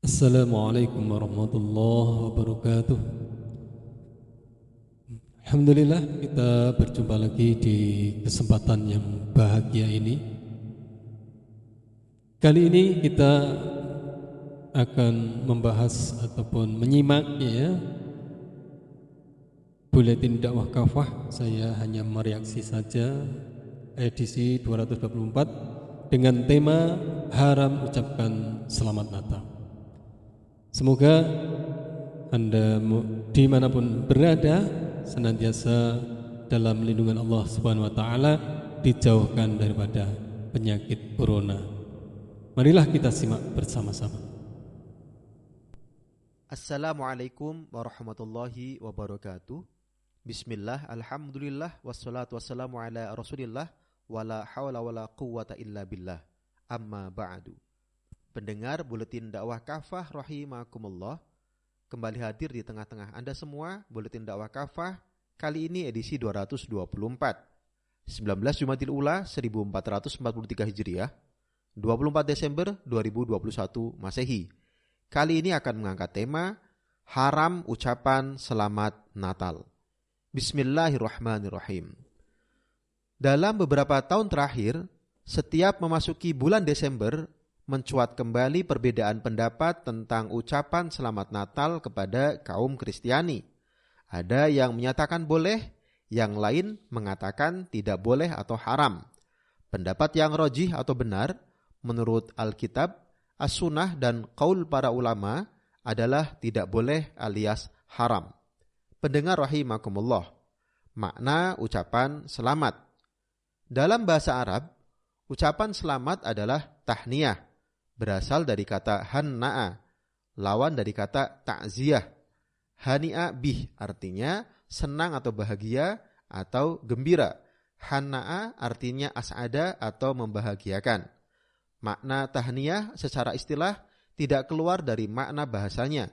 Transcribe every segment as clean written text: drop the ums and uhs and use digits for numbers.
Assalamualaikum warahmatullahi wabarakatuh. Alhamdulillah kita berjumpa lagi di kesempatan yang bahagia ini. Kali ini kita akan membahas ataupun menyimak buletin dakwah kafah. Saya hanya mereaksi saja edisi 224 dengan tema haram ucapkan selamat Natal. Semoga Anda dimanapun berada senantiasa dalam lindungan Allah Subhanahu wa Ta'ala, dijauhkan daripada penyakit corona. Marilah kita simak bersama-sama. Assalamualaikum warahmatullahi wabarakatuh. Bismillah, alhamdulillah, wassalatu wassalamu ala rasulillah, wala hawla wala quwwata illa billah, amma ba'du. Pendengar buletin dakwah kafah rahimakumullah, kembali hadir di tengah-tengah Anda semua. Buletin dakwah kafah kali ini edisi 224, 19 Jumadil Ula 1443 Hijriah, 24 Desember 2021 Masehi. Kali ini akan mengangkat tema haram ucapan selamat Natal. Bismillahirrahmanirrahim. Dalam beberapa tahun terakhir, setiap memasuki bulan Desember, mencuat kembali perbedaan pendapat tentang ucapan selamat Natal kepada kaum Kristiani. Ada yang menyatakan boleh, yang lain mengatakan tidak boleh atau haram. Pendapat yang rajih atau benar menurut Alkitab, As-Sunnah dan qaul para ulama adalah tidak boleh alias haram. Pendengar rahimakumullah, makna ucapan selamat. Dalam bahasa Arab, ucapan selamat adalah tahniyah, berasal dari kata hanna'a, lawan dari kata ta'ziyah. Hani'a bih artinya senang atau bahagia atau gembira. Hanna'a artinya as'ada atau membahagiakan. Makna tahniyah secara istilah tidak keluar dari makna bahasanya.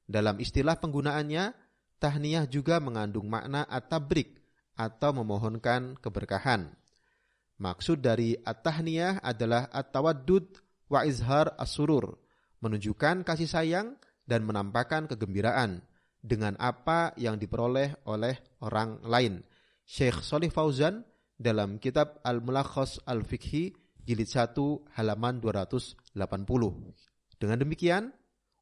Dalam istilah penggunaannya, tahniyah juga mengandung makna at-tabrik atau memohonkan keberkahan. Maksud dari at-tahniyah adalah at-tawaddud wa izhar as-surur, menunjukkan kasih sayang dan menampakkan kegembiraan dengan apa yang diperoleh oleh orang lain. Syekh Shalih Fauzan dalam kitab Al-Mulakhas Al-Fiqhi jilid 1 halaman 280. Dengan demikian,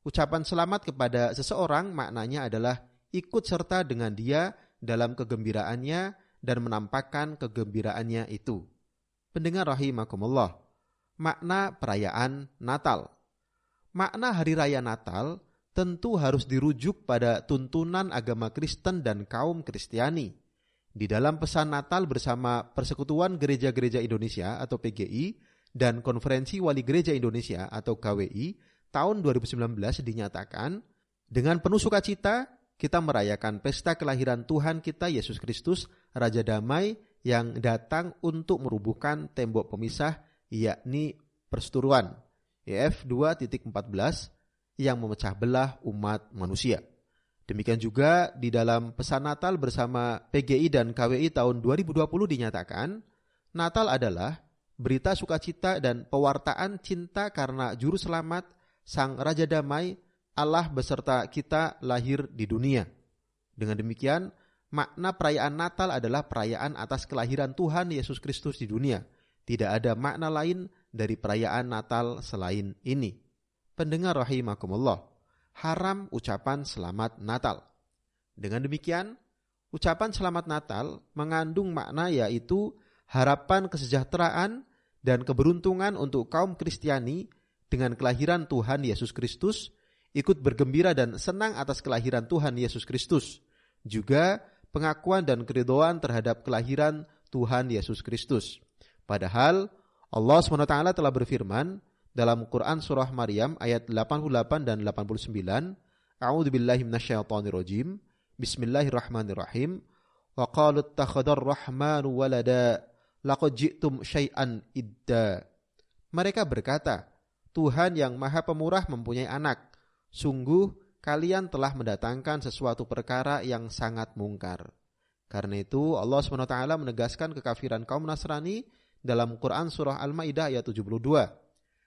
ucapan selamat kepada seseorang maknanya adalah ikut serta dengan dia dalam kegembiraannya dan menampakkan kegembiraannya itu. Pendengar rahimakumullah, makna perayaan Natal. Makna hari raya Natal tentu harus dirujuk pada tuntunan agama Kristen dan kaum Kristiani. Di dalam pesan Natal bersama Persekutuan Gereja-Gereja Indonesia atau PGI dan Konferensi Wali Gereja Indonesia atau KWI tahun 2019 dinyatakan, dengan penuh sukacita kita merayakan pesta kelahiran Tuhan kita Yesus Kristus, Raja Damai yang datang untuk merubuhkan tembok pemisah, yakni perseteruan EF 2.14 yang memecah belah umat manusia. Demikian juga di dalam pesan Natal bersama PGI dan KWI tahun 2020 dinyatakan, Natal adalah berita sukacita dan pewartaan cinta karena Juru Selamat, Sang Raja Damai, Allah beserta kita lahir di dunia. Dengan demikian, makna perayaan Natal adalah perayaan atas kelahiran Tuhan Yesus Kristus di dunia. Tidak ada makna lain dari perayaan Natal selain ini. Pendengar rahimakumullah, haram ucapan selamat Natal. Dengan demikian, ucapan selamat Natal mengandung makna yaitu harapan kesejahteraan dan keberuntungan untuk kaum Kristiani dengan kelahiran Tuhan Yesus Kristus, ikut bergembira dan senang atas kelahiran Tuhan Yesus Kristus. Juga pengakuan dan keridhaan terhadap kelahiran Tuhan Yesus Kristus. Padahal Allah SWT telah berfirman dalam Quran surah Maryam ayat 88 dan 89, A'udzubillahi minasyaitonirrajim, Bismillahirrahmanirrahim, wa qalu ittakhadar rahmanu walada laqad ji'tum syai'an idda. Mereka berkata, Tuhan yang Maha Pemurah mempunyai anak. Sungguh kalian telah mendatangkan sesuatu perkara yang sangat mungkar. Karena itu Allah SWT menegaskan kekafiran kaum Nasrani dalam Quran surah Al-Maidah ayat 72.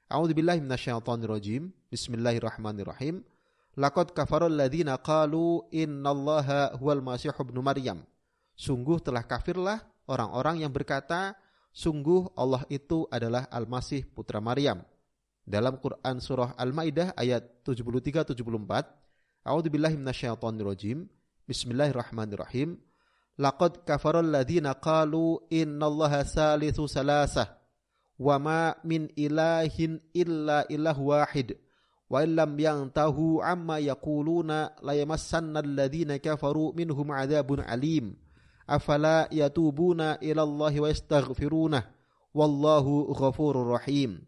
A'udzubillahi minasyaitonirrajim. Bismillahirrahmanirrahim. Laqad kafarul ladzina qalu innallaha huwal masiih ibnu Maryam. Sungguh telah kafirlah orang-orang yang berkata, sungguh Allah itu adalah Al-Masih putra Maryam. Dalam Quran surah Al-Maidah ayat 73-74, A'udzubillahi minasyaitonirrajim. Bismillahirrahmanirrahim. Laqad kafarul ladzina qalu innallaha salisu salasah wa ma min ilahin illa ilah wahid wa illam yantahu amma yaquluna la yamassanna alladhina kafaru minhum adzabun alim afala yatubuna ilallahi wa yastaghfirunah wallahu ghafurur rahim.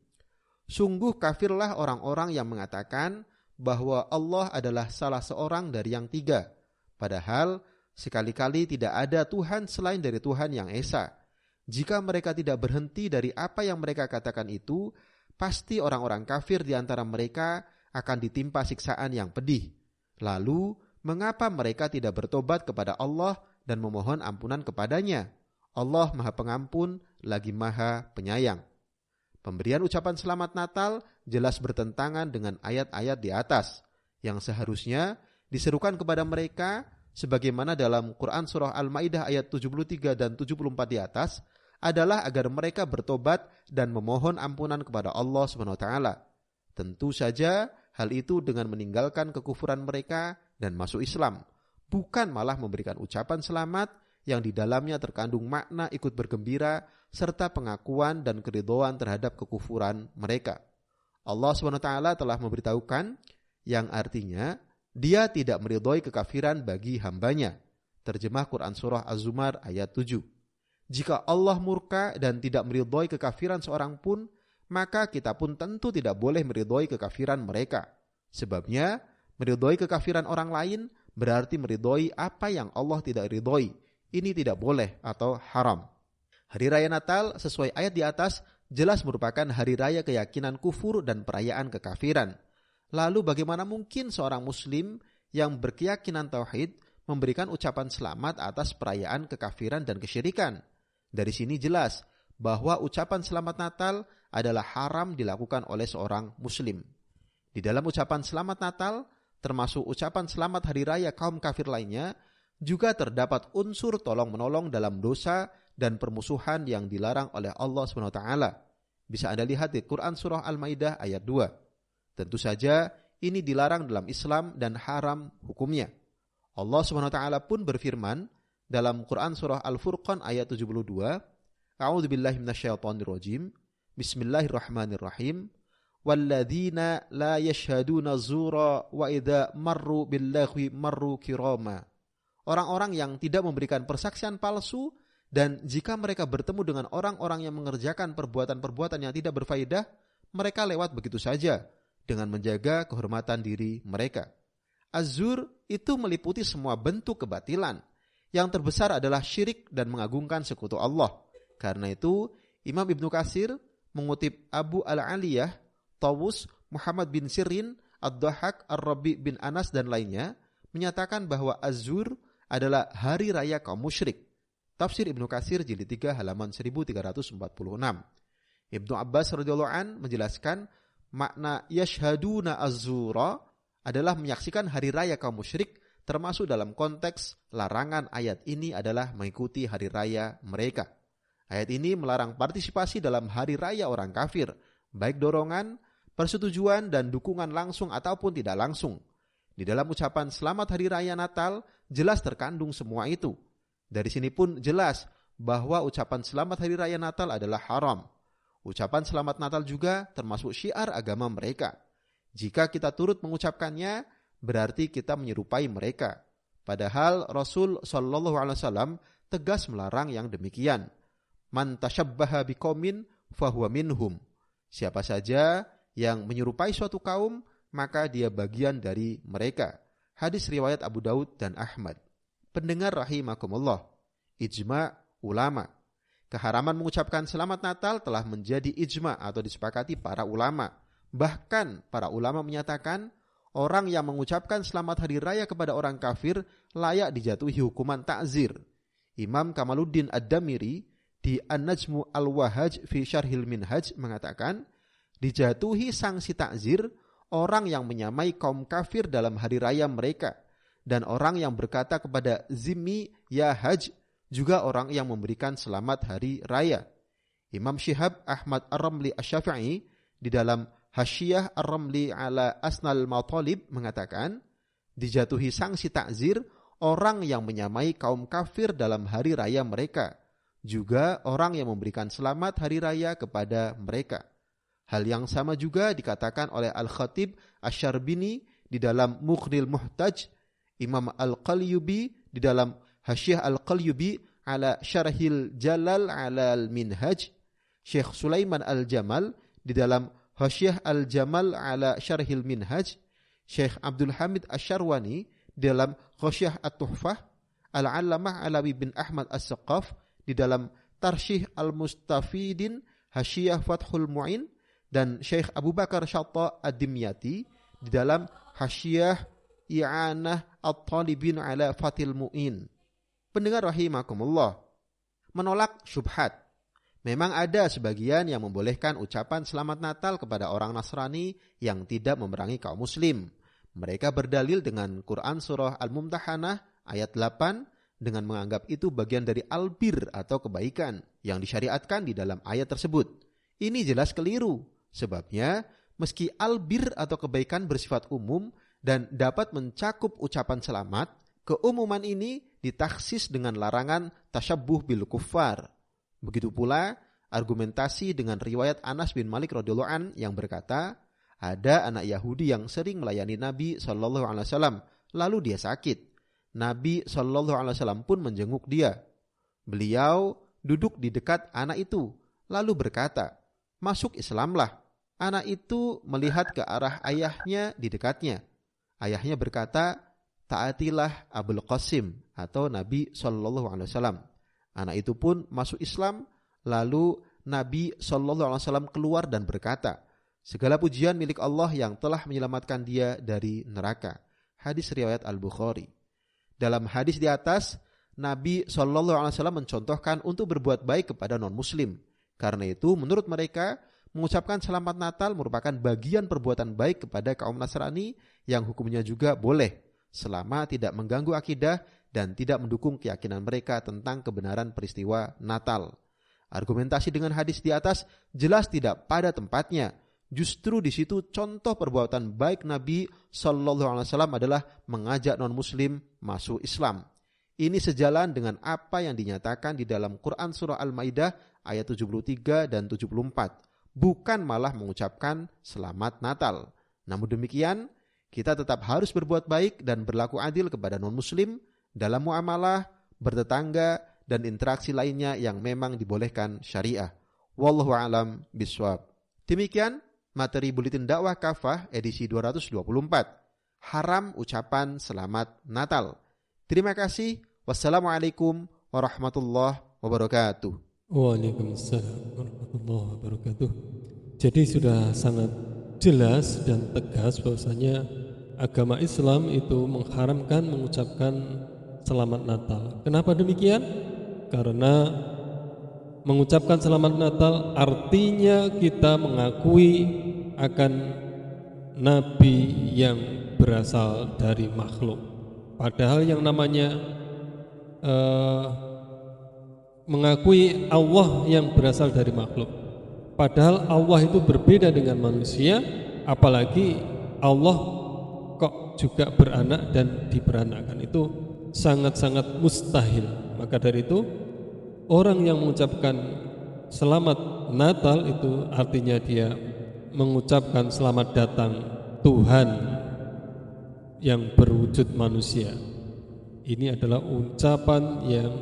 Sungguh kafirlah orang-orang yang mengatakan bahwa Allah adalah salah seorang dari yang tiga, padahal sekali-kali tidak ada Tuhan selain dari Tuhan yang Esa. Jika mereka tidak berhenti dari apa yang mereka katakan itu, pasti orang-orang kafir di antara mereka akan ditimpa siksaan yang pedih. Lalu, mengapa mereka tidak bertobat kepada Allah dan memohon ampunan kepadanya? Allah Maha Pengampun lagi Maha Penyayang. Pemberian ucapan selamat Natal jelas bertentangan dengan ayat-ayat di atas, yang seharusnya diserukan kepada mereka sebagaimana dalam Quran surah Al-Maidah ayat 73 dan 74 di atas, adalah agar mereka bertobat dan memohon ampunan kepada Allah SWT. Tentu saja hal itu dengan meninggalkan kekufuran mereka dan masuk Islam, bukan malah memberikan ucapan selamat yang di dalamnya terkandung makna ikut bergembira serta pengakuan dan keridhaan terhadap kekufuran mereka. Allah SWT telah memberitahukan yang artinya Dia tidak meridhoi kekafiran bagi hambanya. Terjemah Quran surah Az-Zumar ayat 7. Jika Allah murka dan tidak meridhoi kekafiran seorang pun, maka kita pun tentu tidak boleh meridhoi kekafiran mereka. Sebabnya, meridhoi kekafiran orang lain berarti meridhoi apa yang Allah tidak ridhoi. Ini tidak boleh atau haram. Hari Raya Natal sesuai ayat di atas jelas merupakan hari raya keyakinan kufur dan perayaan kekafiran. Lalu bagaimana mungkin seorang muslim yang berkeyakinan tauhid memberikan ucapan selamat atas perayaan kekafiran dan kesyirikan? Dari sini jelas bahwa ucapan selamat Natal adalah haram dilakukan oleh seorang muslim. Di dalam ucapan selamat Natal, termasuk ucapan selamat hari raya kaum kafir lainnya, juga terdapat unsur tolong-menolong dalam dosa dan permusuhan yang dilarang oleh Allah SWT. Bisa Anda lihat di Quran surah Al-Maidah ayat 2. Tentu saja ini dilarang dalam Islam dan haram hukumnya. Allah SWT pun berfirman dalam Quran surah Al-Furqan ayat 72, A'udzubillahi minasyaitonirrajim. Bismillahirrahmanirrahim. Walladzina la yashhaduna zura wa idza marru billaghwi marru kirama. Orang-orang yang tidak memberikan persaksian palsu dan jika mereka bertemu dengan orang-orang yang mengerjakan perbuatan-perbuatan yang tidak berfaedah, mereka lewat begitu saja dengan menjaga kehormatan diri mereka. Az-zur itu meliputi semua bentuk kebatilan. Yang terbesar adalah syirik dan mengagungkan sekutu Allah. Karena itu, Imam Ibnu Katsir mengutip Abu Al-Aliyah, Tawus, Muhammad bin Sirin, Ad-Dhahak, Ar-Rabi bin Anas dan lainnya menyatakan bahwa Az-zur adalah hari raya kaum musyrik. Tafsir Ibnu Katsir jilid 3 halaman 1346. Ibnu Abbas radhiyallahu an menjelaskan makna yashhaduna az-zura adalah menyaksikan hari raya kaum musyrik, termasuk dalam konteks larangan ayat ini adalah mengikuti hari raya mereka. Ayat ini melarang partisipasi dalam hari raya orang kafir, baik dorongan, persetujuan, dan dukungan langsung ataupun tidak langsung. Di dalam ucapan selamat hari raya Natal, jelas terkandung semua itu. Dari sini pun jelas bahwa ucapan selamat hari raya Natal adalah haram. Ucapan selamat Natal juga termasuk syiar agama mereka. Jika kita turut mengucapkannya, berarti kita menyerupai mereka. Padahal Rasul SAW tegas melarang yang demikian. Man tashabbaha biqaumin fahuwa minhum. Siapa saja yang menyerupai suatu kaum, maka dia bagian dari mereka. Hadis riwayat Abu Daud dan Ahmad. Pendengar rahimakumullah, ijma' ulama. Keharaman mengucapkan selamat Natal telah menjadi ijma' atau disepakati para ulama. Bahkan para ulama menyatakan orang yang mengucapkan selamat hari raya kepada orang kafir layak dijatuhi hukuman ta'zir. Imam Kamaluddin Ad-Damiri di An-Najmu Al-Wahaj fi Syarhil Minhaj mengatakan, dijatuhi sanksi takzir orang yang menyamai kaum kafir dalam hari raya mereka, dan orang yang berkata kepada zimmi ya haj, juga orang yang memberikan selamat hari raya. Imam Syihab Ahmad Ar-Ramli Asy-Syafi'i di dalam Hasyiyah Ar-Ramli ala Asnal Matalib mengatakan, dijatuhi sanksi takzir orang yang menyamai kaum kafir dalam hari raya mereka, juga orang yang memberikan selamat hari raya kepada mereka. Hal yang sama juga dikatakan oleh Al-Khatib Asy-Syarbini di dalam Mughnil Muhtaj, Imam Al-Qalyubi di dalam Hasyiyah Al-Qalyubi ala Syarhil Jalal ala Al-Minhaj, Syekh Sulaiman Al-Jamal di dalam Hasyiyah Al-Jamal ala Syarhil Minhaj, Syekh Abdul Hamid Asy-Syarwani di dalam Hasyiyah At-Tuhfah, Al-Allamah Alawi bin Ahmad As-Saqaf di dalam Tarsyih Al-Mustafidin Hasyiyah Fathul Mu'in, dan Syekh Abu Bakar Syatta Ad-Dimyati di dalam Hasyiyah I'anah At-Talibin ala Fathil Mu'in. Pendengar rahimakumullah, menolak syubhat. Memang ada sebagian yang membolehkan ucapan selamat Natal kepada orang Nasrani yang tidak memerangi kaum muslim. Mereka berdalil dengan Quran surah Al-Mumtahanah ayat 8 dengan menganggap itu bagian dari albir atau kebaikan yang disyariatkan di dalam ayat tersebut. Ini jelas keliru. Sebabnya, meski albir atau kebaikan bersifat umum dan dapat mencakup ucapan selamat, keumuman ini ditaksis dengan larangan tasyabbuh bil kuffar. Begitu pula argumentasi dengan riwayat Anas bin Malik radhiyallahu an yang berkata, ada anak Yahudi yang sering melayani Nabi SAW, lalu dia sakit. Nabi SAW pun menjenguk dia. Beliau duduk di dekat anak itu, lalu berkata, masuk Islamlah. Anak itu melihat ke arah ayahnya di dekatnya. Ayahnya berkata, taatilah Abul Qasim atau Nabi SAW. Anak itu pun masuk Islam, lalu Nabi SAW keluar dan berkata, segala pujian milik Allah yang telah menyelamatkan dia dari neraka. Hadis riwayat Al-Bukhari. Dalam hadis di atas, Nabi SAW mencontohkan untuk berbuat baik kepada non-muslim. Karena itu menurut mereka, mengucapkan selamat Natal merupakan bagian perbuatan baik kepada kaum Nasrani yang hukumnya juga boleh, selama tidak mengganggu akidah dan tidak mendukung keyakinan mereka tentang kebenaran peristiwa Natal. Argumentasi dengan hadis di atas jelas tidak pada tempatnya. Justru di situ contoh perbuatan baik Nabi SAW adalah mengajak non-muslim masuk Islam. Ini sejalan dengan apa yang dinyatakan di dalam Quran surah Al-Maidah ayat 73 dan 74. Bukan malah mengucapkan selamat Natal. Namun demikian, kita tetap harus berbuat baik dan berlaku adil kepada non-muslim dalam muamalah, bertetangga, dan interaksi lainnya yang memang dibolehkan syariah. Wallahu a'lam bishawab. Demikian materi Buletin Dakwah Kafah edisi 224. Haram ucapan selamat Natal. Terima kasih. Wassalamualaikum warahmatullahi wabarakatuh. Waalaikumsalam warahmatullahi wabarakatuh. Jadi sudah sangat jelas dan tegas bahwasanya agama Islam itu mengharamkan mengucapkan selamat Natal. Kenapa demikian? Karena mengucapkan selamat Natal artinya kita mengakui akan nabi yang berasal dari makhluk. Padahal yang namanya mengakui Allah yang berasal dari makhluk. Padahal Allah itu berbeda dengan manusia, apalagi Allah kok juga beranak dan diperanakkan. Itu sangat-sangat mustahil. Maka dari itu orang yang mengucapkan selamat Natal itu artinya dia mengucapkan selamat datang Tuhan yang berwujud manusia. Ini adalah ucapan yang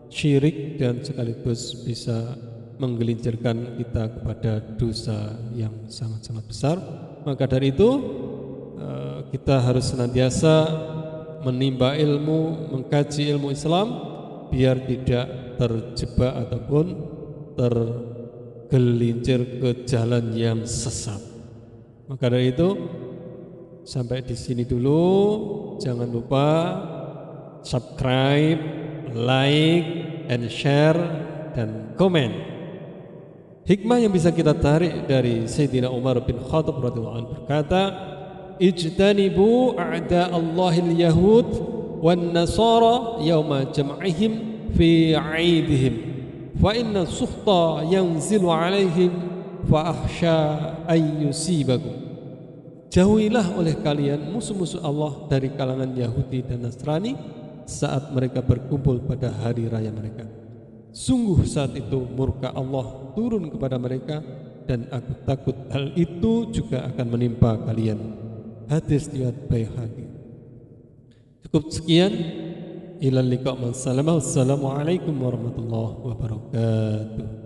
syirik dan sekaligus bisa menggelincirkan kita kepada dosa yang sangat-sangat besar. Maka dari itu kita harus senantiasa menimba ilmu, mengkaji ilmu Islam biar tidak terjebak ataupun tergelincir ke jalan yang sesat. Maka dari itu sampai di sini dulu. Jangan lupa subscribe, like, and share dan komen. Hikmah yang bisa kita tarik dari Sayyidina Umar bin Khattab radhiyallahu anhu berkata, "Ijtanibu a'da Allahil yahud wan nasara yauma jam'ihim fi 'aidihim fa inna sukhta yanzilu 'alaihim fa akhsha ay yusibakum." Jauhilah oleh kalian musuh-musuh Allah dari kalangan Yahudi dan Nasrani saat mereka berkumpul pada hari raya mereka. Sungguh saat itu murka Allah turun kepada mereka dan aku takut hal itu juga akan menimpa kalian. Hadis riwayat Baihaqi. Cukup sekian. Ilal liqa' ma'as salamah. Wassalamualaikum warahmatullahi wabarakatuh.